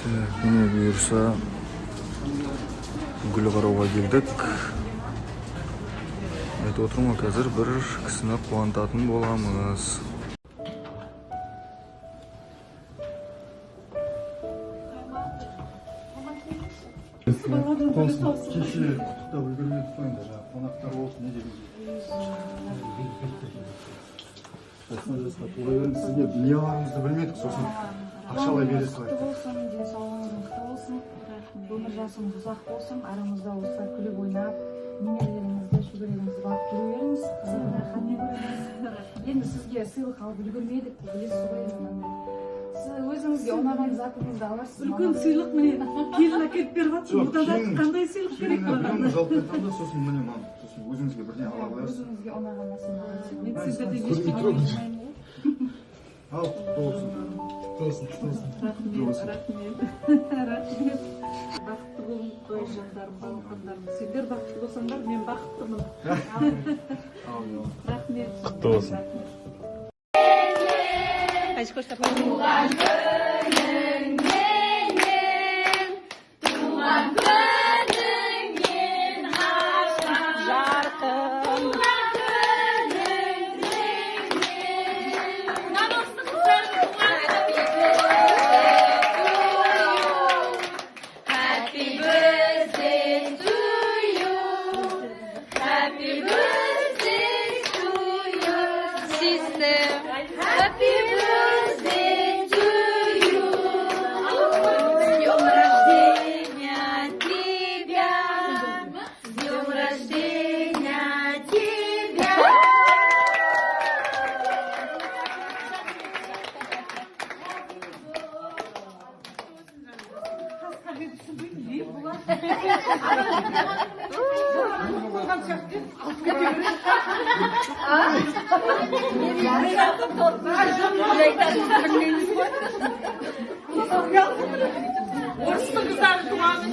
Mine buyursa gül qarauga keldik. Aytib отырмын, қазір bir кісіні қуантатын боламыз. Кеше құттықтап үлгермедік қойыңдар, қонақтар болсын, не деген. Туға беріңіз, сізге дүнияларыңызды білмедік, сосын ақшалай бересіз ғой. Болсын, денсаулығыңыз мықты болсын, өмір жасыңыз ұзақ болсын, арамызда осылай күліп ойнап, немерелеріңізді, шөберелеріңізді бағып жүре беріңіз. Енді сізге сыйлық алып үлгермедік, білесіз ғой. Сіз өзіңізге ұнаған затыңызды аласыз. Үлкен сыйлық міне келін әкеліп беріп жатсың. Бұдан да қандай сыйлық керек Кеңінен жалп айтамын да, сосын міне маған, сосын өзіңізге бірдеңе ала қоясыз. Өзіңізге ұнаған нәрсені аласыз. мен сіздерде ешқандай болмаймын. Ал, құтты болсын. Рахмет. Бақытты болыңыз, той жандарым, балапандарым. Сендер бақытты болсаңдар, мен бақыттымын. Рахмет. Құтты болсын. Туған күнің менен, туған күніңнен ашқан жарқын. Туған күнің менен, намысты қыздар туған Happy birthday to you. Happy birthday to you, sister. Happy birthday to you. С днем рождения тебя. С днем рождения тебя. Orası da güzel tuğanı.